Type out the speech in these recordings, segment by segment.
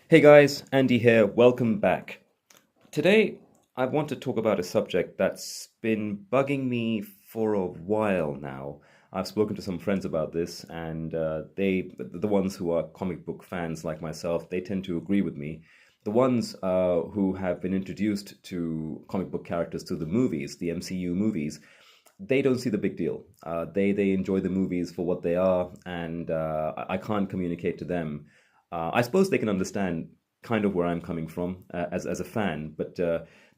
Hey guys, Andy here. Welcome back. Today, I want to talk about a subject that's been bugging me for a while now. I've spoken to some friends about this, and the ones who are comic book fans like myself, they tend to agree with me. The ones who have been introduced to comic book characters through the movies, the MCU movies, they don't see the big deal. They enjoy the movies for what they are, and I can't communicate to them. I suppose they can understand kind of where I'm coming from as a fan, but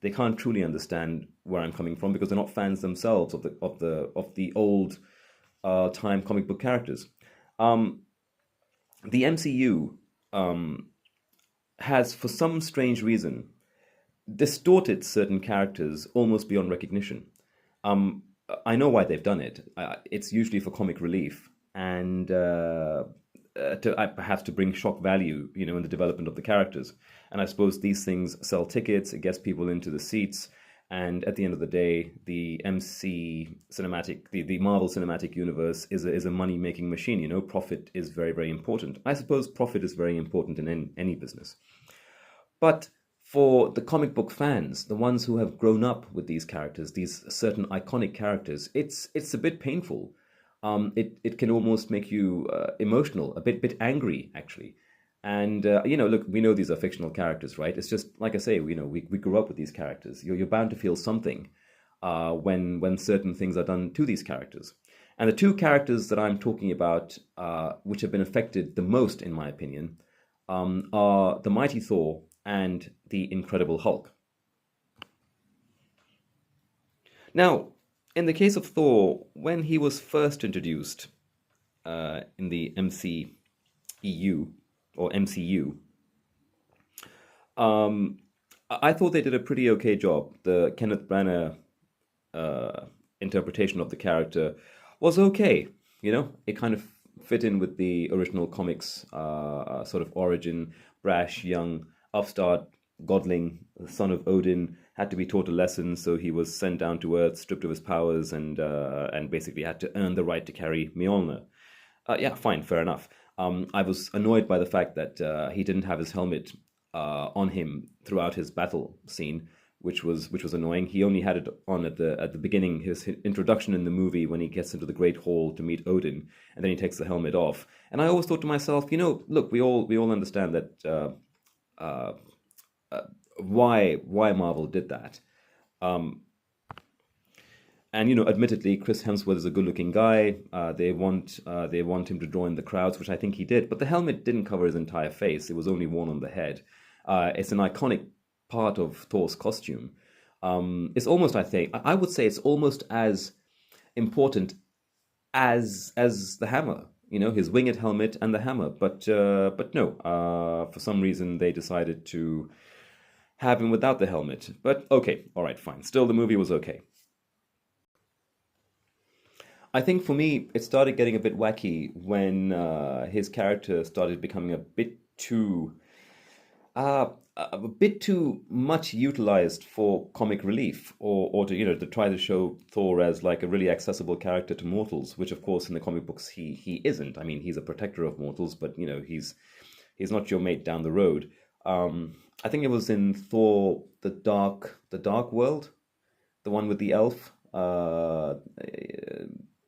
they can't truly understand where I'm coming from because they're not fans themselves of the old time comic book characters. Um, the MCU has, for some strange reason, distorted certain characters almost beyond recognition. Um, I know why they've done it. It's usually for comic relief and perhaps to bring shock value, in the development of the characters. And I suppose these things sell tickets, it gets people into the seats, and at the end of the day, the the Marvel Cinematic Universe is a money making machine. Profit is very, very important. I suppose profit is very important in any business. But for the comic book fans, the ones who have grown up with these characters, these certain iconic characters, it's a bit painful. It can almost make you emotional, a bit angry actually. And look, we know these are fictional characters, right? It's just like I say, we grew up with these characters. You're bound to feel something when certain things are done to these characters. And the two characters that I'm talking about, which have been affected the most, in my opinion, are the Mighty Thor and the Incredible Hulk. Now, in the case of Thor, when he was first introduced in the MCEU or MCU, I thought they did a pretty okay job. The Kenneth Branagh uh, interpretation of the character was okay. It kind of fit in with the original comics sort of origin. Brash, young, upstart, godling, son of Odin, had to be taught a lesson, so he was sent down to Earth, stripped of his powers, and basically had to earn the right to carry Mjolnir. Yeah, fine, fair enough. I was annoyed by the fact that he didn't have his helmet on him throughout his battle scene, which was annoying. He only had it on at the beginning, his introduction in the movie when he gets into the Great Hall to meet Odin, and then he takes the helmet off. And I always thought to myself, look, we all understand that uh, why Marvel did that. Um, and admittedly, Chris Hemsworth is a good-looking guy. They want him to join the crowds, which I think he did. But the helmet didn't cover his entire face; it was only worn on the head. It's an iconic part of Thor's costume. It's almost, I think, I would say, it's almost as important as the hammer. His winged helmet and the hammer. But no, for some reason they decided to have him without the helmet. But okay, all right, fine. Still, the movie was okay. I think for me, it started getting a bit wacky when his character started becoming a bit too much utilized for comic relief, or to try to show Thor as like a really accessible character to mortals, which of course in the comic books he isn't. I mean, he's a protector of mortals, but he's not your mate down the road. I think it was in Thor: the Dark World, the one with the elf.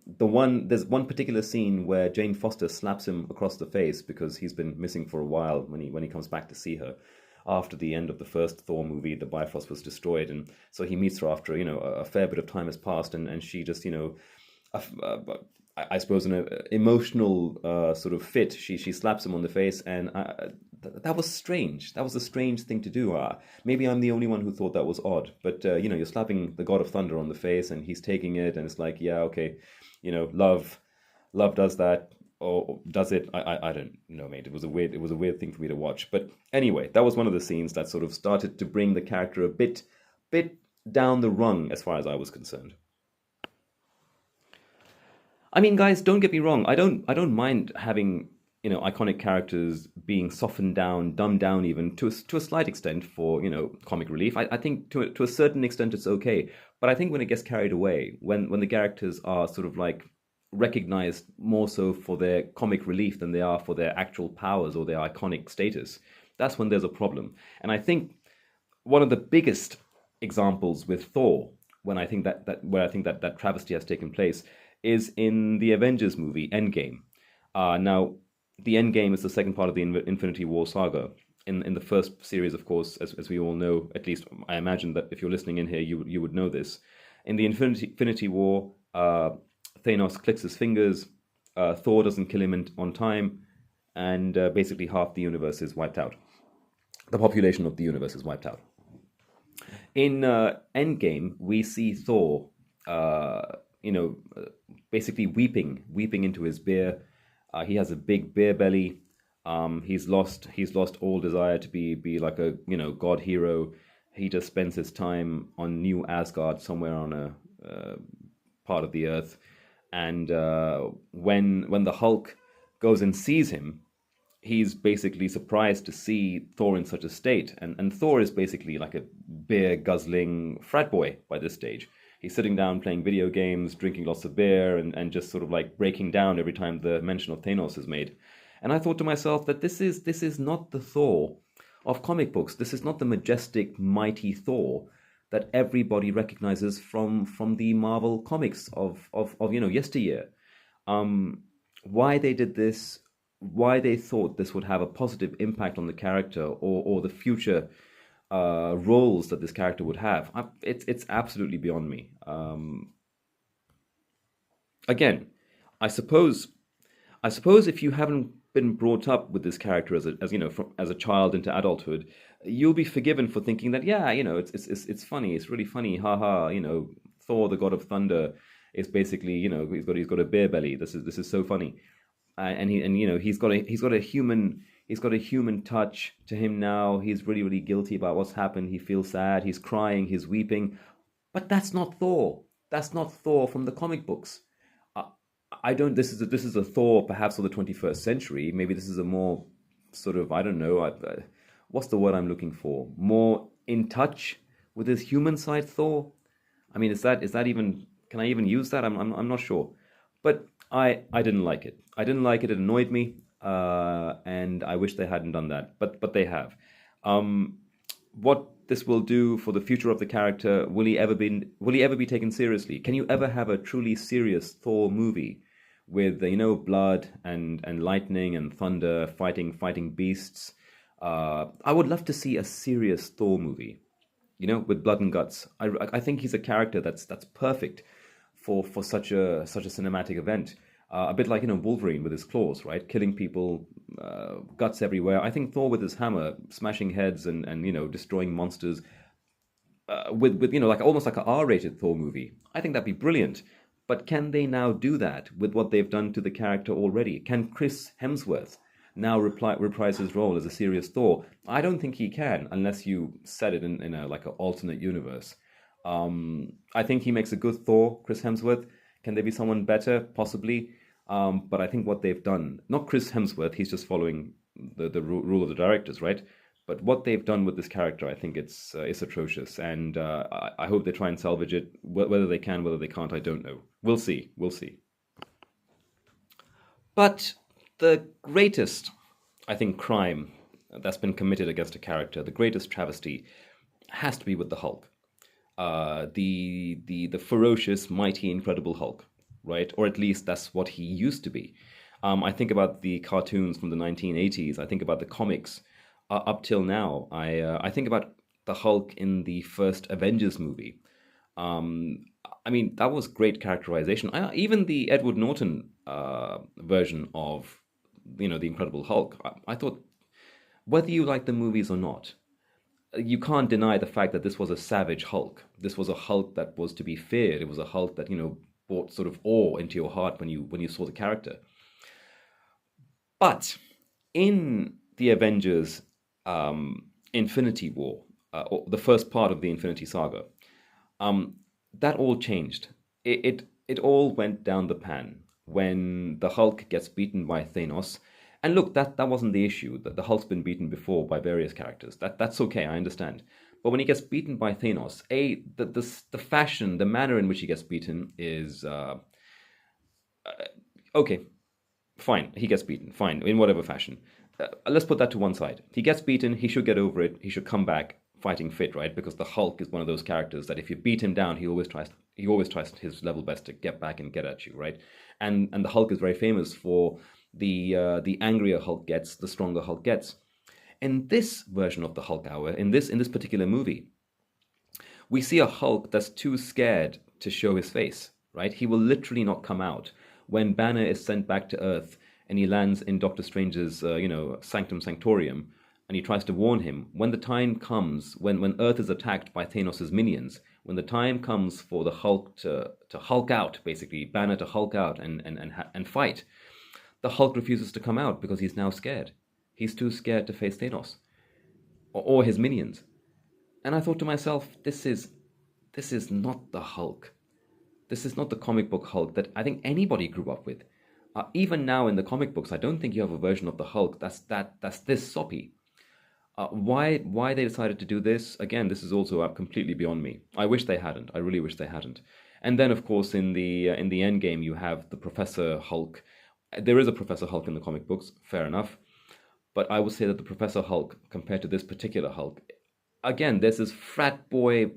There's one particular scene where Jane Foster slaps him across the face because he's been missing for a while when he comes back to see her. After the end of the first Thor movie, the Bifrost was destroyed, and so he meets her after a fair bit of time has passed, and she just a- uh, I suppose in an emotional sort of fit, she slaps him on the face, and that was strange. That was a strange thing to do. Maybe I'm the only one who thought that was odd, but you're slapping the God of Thunder on the face, and he's taking it, and it's like, yeah, okay, love does that, or does it? I don't know, mate. It was a weird thing for me to watch, but anyway, that was one of the scenes that sort of started to bring the character a bit down the rung as far as I was concerned. I mean, guys, don't get me wrong. I don't mind having iconic characters being softened down, dumbed down, even to a slight extent for comic relief. I think to a certain extent it's okay, but I think when it gets carried away, when the characters are sort of like recognized more so for their comic relief than they are for their actual powers or their iconic status, That's when there's a problem. And I think one of the biggest examples with Thor, when I think that where I think that travesty has taken place, is in the Avengers movie Endgame. Now, the Endgame is the second part of the Infinity War saga. In the first series, of course, as we all know, at least I imagine that if you're listening in here, you would know this. In the Infinity War, Thanos clicks his fingers. Thor doesn't kill him on time, and basically half the universe is wiped out. The population of the universe is wiped out. In Endgame, we see Thor, basically weeping into his beer. He has a big beer belly. He's lost all desire to be like a god hero. He just spends his time on New Asgard, somewhere on a part of the earth. And when the Hulk goes and sees him, he's basically surprised to see Thor in such a state. And Thor is basically like a beer guzzling frat boy by this stage. He's sitting down playing video games, drinking lots of beer, and just sort of like breaking down every time the mention of Thanos is made. And I thought to myself that this is not the Thor of comic books. This is not the majestic, mighty Thor that everybody recognizes from the Marvel comics of yesteryear. Why they did this, why they thought this would have a positive impact on the character or the future roles that this character would have, it's absolutely beyond me. Again, I suppose if you haven't been brought up with this character as a child into adulthood, you'll be forgiven for thinking that it's funny, it's really funny, haha. Thor, the god of thunder, is basically he's got a beer belly. This is so funny, and he's got a human touch to him now. He's really, really guilty about what's happened. He feels sad. He's crying. He's weeping. But that's not Thor. That's not Thor from the comic books. I don't. This is a Thor perhaps of the 21st century. Maybe this is a more sort of, I don't know. What's the word I'm looking for? More in touch with his human side Thor. I mean, is that even? Can I even use that? I'm not sure. But I didn't like it. I didn't like it. It annoyed me. And I wish they hadn't done that, but they have. What this will do for the future of the character? Will he ever be taken seriously? Can you ever have a truly serious Thor movie with blood and lightning and thunder fighting beasts? I would love to see a serious Thor movie, with blood and guts. I think he's a character that's perfect for such a cinematic event. A bit like Wolverine with his claws, right? Killing people, guts everywhere. I think Thor with his hammer, smashing heads and destroying monsters, with like almost like an R-rated Thor movie. I think that'd be brilliant. But can they now do that with what they've done to the character already? Can Chris Hemsworth now reprise his role as a serious Thor? I don't think he can, unless you set it in a like an alternate universe. I think he makes a good Thor, Chris Hemsworth. Can there be someone better? Possibly. But I think what they've done, not Chris Hemsworth, he's just following the rule of the directors, right? But what they've done with this character, I think it's atrocious. And I hope they try and salvage it. Whether they can, whether they can't, I don't know. We'll see. But the greatest, I think, crime that's been committed against a character, the greatest travesty, has to be with the Hulk. The ferocious, mighty, incredible Hulk, right? Or at least that's what he used to be. I think about the cartoons from the 1980s. I think about the comics up till now. I think about the Hulk in the first Avengers movie. I mean, that was great characterization. Even the Edward Norton version of the Incredible Hulk. I thought, whether you like the movies or not, you can't deny the fact that this was a savage Hulk. This was a Hulk that was to be feared. It was a Hulk that brought sort of awe into your heart when you saw the character. But in the Avengers Infinity War, or the first part of the Infinity Saga, that all changed. It all went down the pan when the Hulk gets beaten by Thanos. And look, that wasn't the issue. That the Hulk's been beaten before by various characters. That's okay, I understand. But when he gets beaten by Thanos, the fashion, the manner in which he gets beaten is okay. Fine, he gets beaten. Fine, in whatever fashion. let's put that to one side. He gets beaten. He should get over it. He should come back fighting fit, right? Because the Hulk is one of those characters that if you beat him down, he always tries his level best to get back and get at you, right? And the Hulk is very famous for the angrier Hulk gets, the stronger Hulk gets. In this version of the Hulk Hour, in this particular movie, we see a Hulk that's too scared to show his face, right? He will literally not come out. When Banner is sent back to Earth and he lands in Doctor Strange's, Sanctum Sanctorium, and he tries to warn him, when the time comes, when Earth is attacked by Thanos' minions, when the time comes for the Hulk to Hulk out, basically, Banner to Hulk out and fight, the Hulk refuses to come out because he's now scared. He's too scared to face Thanos or his minions. And I thought to myself, this is not the Hulk. This is not the comic book Hulk that I think anybody grew up with. Even now in the comic books, I don't think you have a version of the Hulk that's this soppy. Why they decided to do this? Again, this is also completely beyond me. I wish they hadn't. I really wish they hadn't. And then, of course, in the end game, you have the Professor Hulk. There is a Professor Hulk in the comic books, fair enough. But I would say that the Professor Hulk, compared to this particular Hulk, again, there's this frat boy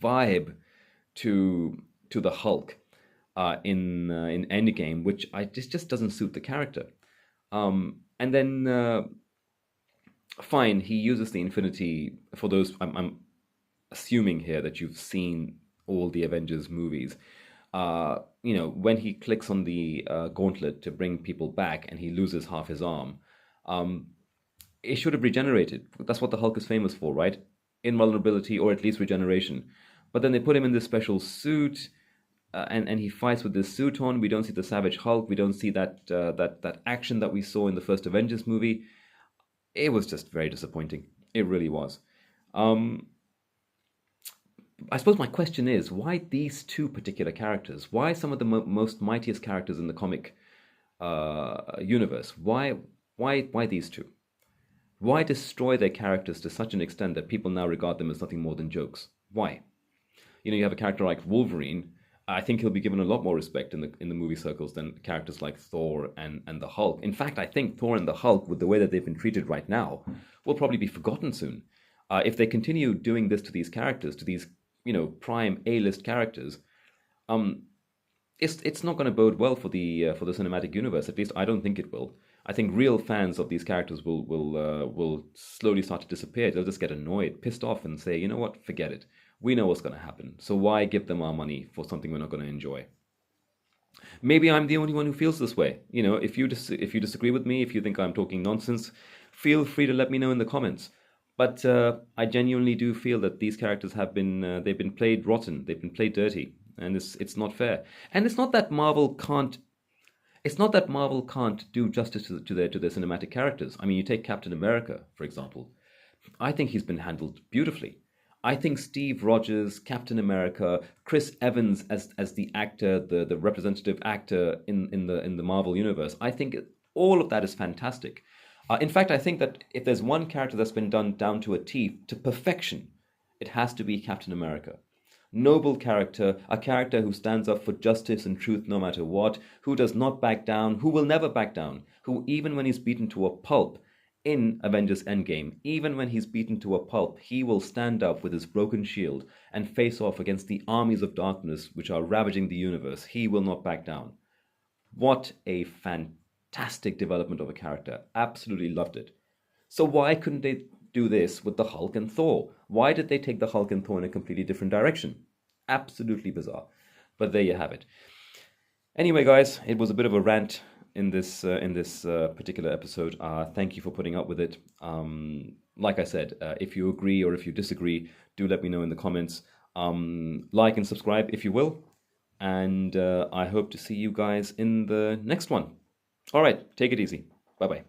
vibe to the Hulk in Endgame, which just doesn't suit the character. And then, fine, he uses the Infinity. For those, I'm assuming here that you've seen all the Avengers movies. When he clicks on the gauntlet to bring people back and he loses half his arm, it should have regenerated. That's what the Hulk is famous for, right? Invulnerability, or at least regeneration. But then they put him in this special suit, and he fights with this suit on. We don't see the Savage Hulk. We don't see that action that we saw in the first Avengers movie. It was just very disappointing. It really was. I suppose my question is, why these two particular characters? Why some of the most mightiest characters in the comic universe? Why these two? Why destroy their characters to such an extent that people now regard them as nothing more than jokes? Why? You have a character like Wolverine. I think he'll be given a lot more respect in the movie circles than characters like Thor and the Hulk. In fact, I think Thor and the Hulk, with the way that they've been treated right now, will probably be forgotten soon. If they continue doing this to these characters, to these prime A-list characters, it's not going to bode well for the cinematic universe. At least I don't think it will. I think real fans of these characters will slowly start to disappear. They'll just get annoyed, pissed off, and say, you know what, forget it. We know what's going to happen. So why give them our money for something we're not going to enjoy? Maybe I'm the only one who feels this way. If you disagree with me, if you think I'm talking nonsense, feel free to let me know in the comments. But I genuinely do feel that these characters have been they've been played rotten. They've been played dirty, and it's not fair. And it's not that Marvel can't. It's not that Marvel can't do justice to their cinematic characters. I mean, you take Captain America, for example. I think he's been handled beautifully. I think Steve Rogers, Captain America, Chris Evans as the actor, the representative actor in the Marvel universe, I think all of that is fantastic. In fact, I think that if there's one character that's been done down to a T, to perfection, it has to be Captain America. Noble character, a character who stands up for justice and truth no matter what, who does not back down, who will never back down, who even when he's beaten to a pulp in Avengers Endgame, even when he's beaten to a pulp, he will stand up with his broken shield and face off against the armies of darkness which are ravaging the universe. He will not back down. What a fantastic development of a character. Absolutely loved it. So why couldn't they do this with the Hulk and Thor? Why did they take the Hulk and Thor in a completely different direction? Absolutely bizarre. But there you have it. Anyway, guys, it was a bit of a rant in this particular episode. Thank you for putting up with it. Like I said, if you agree or if you disagree, do let me know in the comments. Like and subscribe if you will. And I hope to see you guys in the next one. All right, take it easy. Bye-bye.